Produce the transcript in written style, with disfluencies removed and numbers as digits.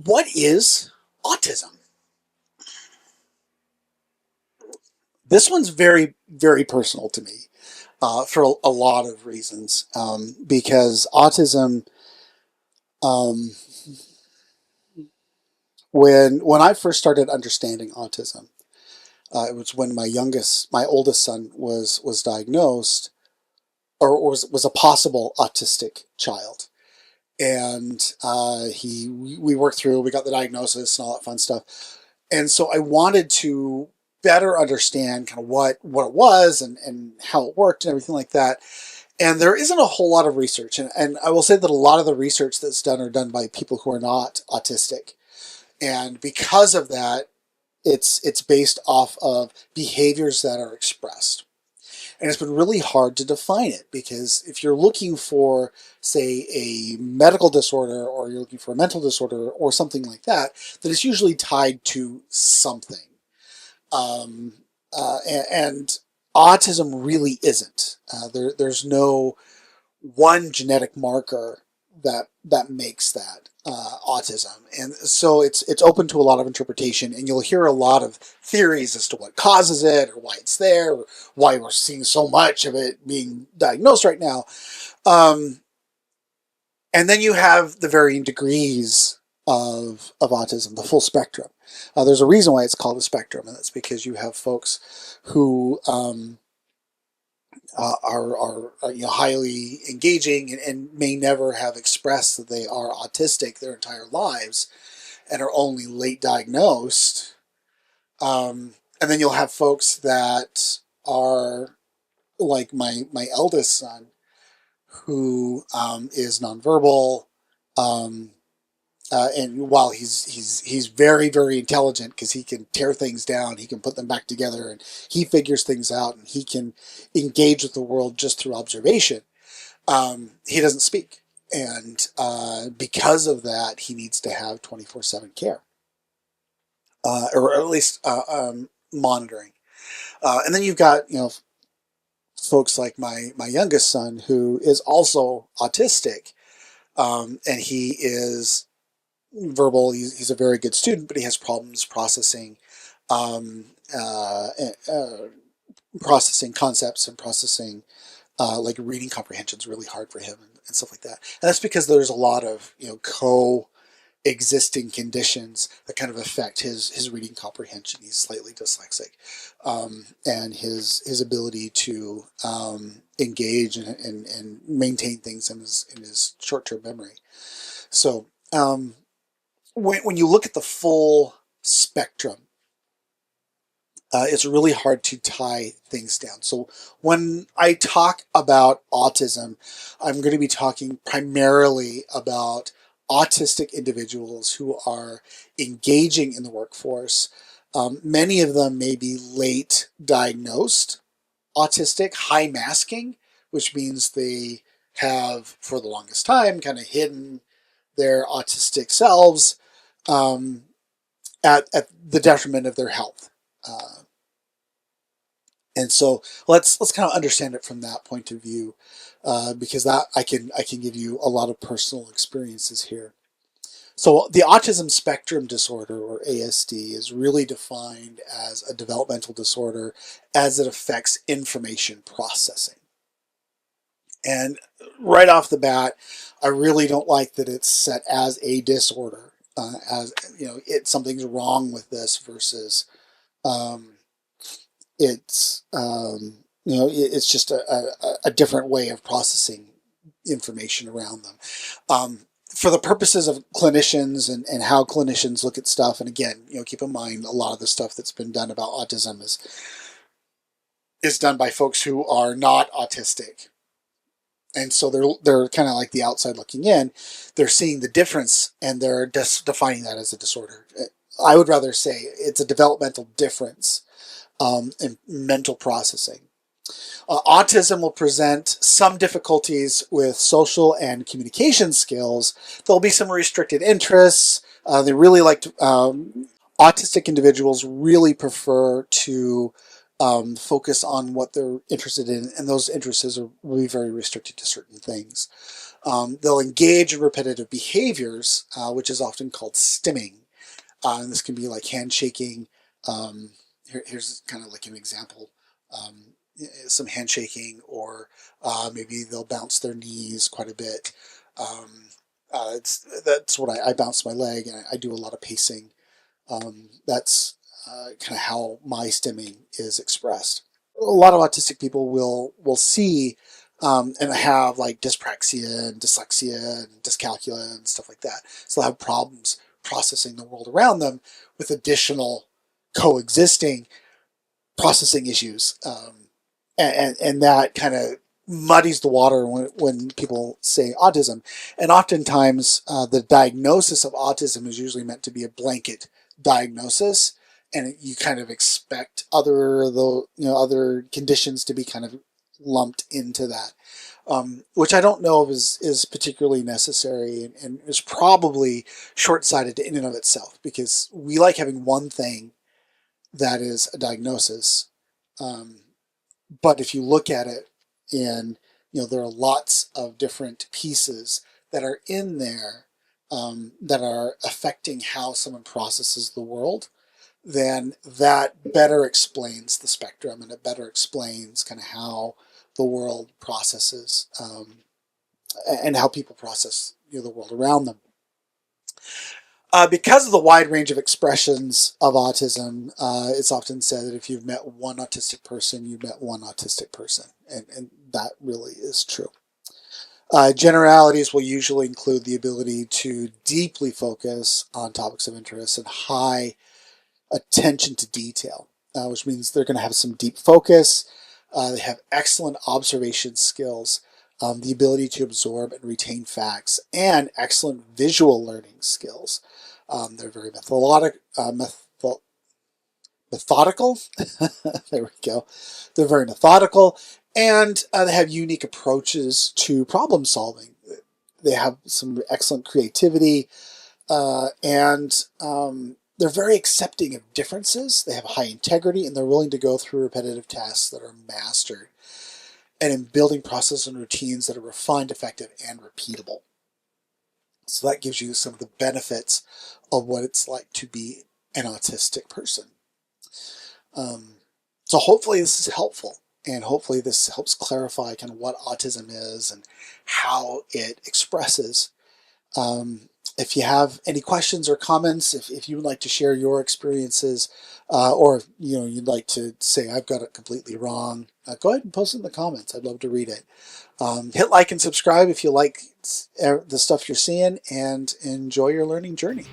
What is autism? This one's very, very personal to me for a lot of reasons. Because autism, um, when I first started understanding autism, it was when my oldest son was diagnosed, or was a possible autistic child, and we worked through, we got the diagnosis and all that fun stuff. And so I wanted to better understand kind of what it was and how it worked and everything like that. And there isn't a whole lot of research. And I will say that a lot of the research that's done are done by people who are not autistic. And because of that, it's based off of behaviors that are expressed. And it's been really hard to define it, because if you're looking for, say, a medical disorder, or you're looking for a mental disorder or something like that, then it's usually tied to something. Um, and autism really isn't. There's no one genetic marker that makes that autism, and so it's open to a lot of interpretation. And you'll hear a lot of theories as to what causes it, or why it's there, or why we're seeing so much of it being diagnosed right now. Um, and then you have the varying degrees of autism, the full spectrum. There's a reason why it's called a spectrum, and that's because you have folks who are highly engaging, and may never have expressed that they are autistic their entire lives, and are only late diagnosed. And then you'll have folks that are like my eldest son, who is nonverbal. Um, and while he's very, very intelligent, because he can tear things down, he can put them back together, and he figures things out, and he can engage with the world just through observation. He doesn't speak, and because of that, he needs to have 24/7 care, or at least monitoring. And then you've got folks like my youngest son, who is also autistic, and he is verbal. He's a very good student, but he has problems processing um, uh, uh, processing concepts, and processing like reading comprehension is really hard for him, and stuff like that. And that's because there's a lot of coexisting conditions that kind of affect his reading comprehension. He's slightly dyslexic, and his ability to engage and maintain things in his short-term memory. So when you look at the full spectrum, it's really hard to tie things down. So when I talk about autism, I'm going to be talking primarily about autistic individuals who are engaging in the workforce. Many of them may be late diagnosed autistic, high masking, which means they have, for the longest time, kind of hidden their autistic selves, um, at the detriment of their health. Uh, and so let's kind of understand it from that point of view, because that I can give you a lot of personal experiences here. So the autism spectrum disorder, or ASD, is really defined as a developmental disorder as it affects information processing. And right off the bat, I really don't like that it's set as a disorder, as something's wrong with this, versus um, it's just a different way of processing information around them. For the purposes of clinicians, and how clinicians look at stuff, and again, keep in mind, a lot of the stuff that's been done about autism is done by folks who are not autistic. And so they're kind of like the outside looking in. They're seeing the difference, and they're defining that as a disorder. I would rather say it's a developmental difference in mental processing. Autism will present some difficulties with social and communication skills. There'll be some restricted interests. They really like to, autistic individuals really prefer to focus on what they're interested in, and those interests will be very restricted to certain things. They'll engage in repetitive behaviors, which is often called stimming. And this can be like handshaking. Here's kind of like an example. Um, some handshaking, or maybe they'll bounce their knees quite a bit. Um, that's what I bounce my leg, and I do a lot of pacing. That's kind of how my stimming is expressed. A lot of autistic people will see and have like dyspraxia and dyslexia and dyscalculia and stuff like that. So they'll have problems processing the world around them with additional coexisting processing issues, and that kind of muddies the water when people say autism. And oftentimes, the diagnosis of autism is usually meant to be a blanket diagnosis, and you kind of expect other conditions to be kind of lumped into that, which I don't know if is particularly necessary, and is probably short-sighted in and of itself, because we like having one thing that is a diagnosis. Um, but if you look at it, and there are lots of different pieces that are in there, that are affecting how someone processes the world, then that better explains the spectrum, and it better explains kind of how the world processes, and how people process the world around them. Because of the wide range of expressions of autism, it's often said that if you've met one autistic person, you've met one autistic person, and that really is true. Generalities will usually include the ability to deeply focus on topics of interest and high attention to detail, which means they're going to have some deep focus. They have excellent observation skills, the ability to absorb and retain facts, and excellent visual learning skills. They're very methodical. There we go. They're very methodical, and they have unique approaches to problem solving. They have some excellent creativity, and they're very accepting of differences. They have high integrity, and they're willing to go through repetitive tasks that are mastered, and in building processes and routines that are refined, effective, and repeatable. So that gives you some of the benefits of what it's like to be an autistic person. So hopefully this is helpful, and hopefully this helps clarify kind of what autism is and how it expresses. If you have any questions or comments, if you would like to share your experiences, or you'd like to say I've got it completely wrong, go ahead and post it in the comments. I'd love to read it. Hit like and subscribe if you like the stuff you're seeing, and enjoy your learning journey.